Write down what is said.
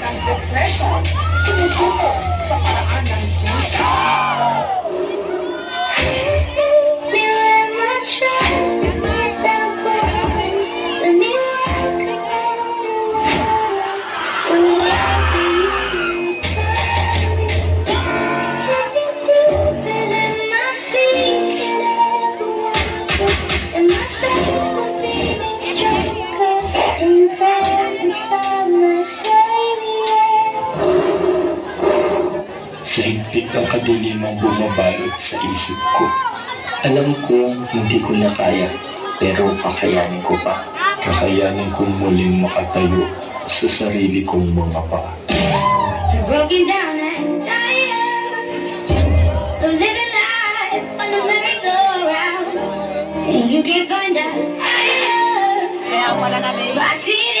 ng depression, sumusuko sa paraan ng suicide. Sa higpit ng kadilimang bumabalot sa isip ko. Alam kong hindi ko na kaya, pero kakayanin ko pa. Kakayanin kong muling makatayo sa sarili kong mga paa. You're broken down and tired of living life on a merry-go-round, and you get burned out. But I see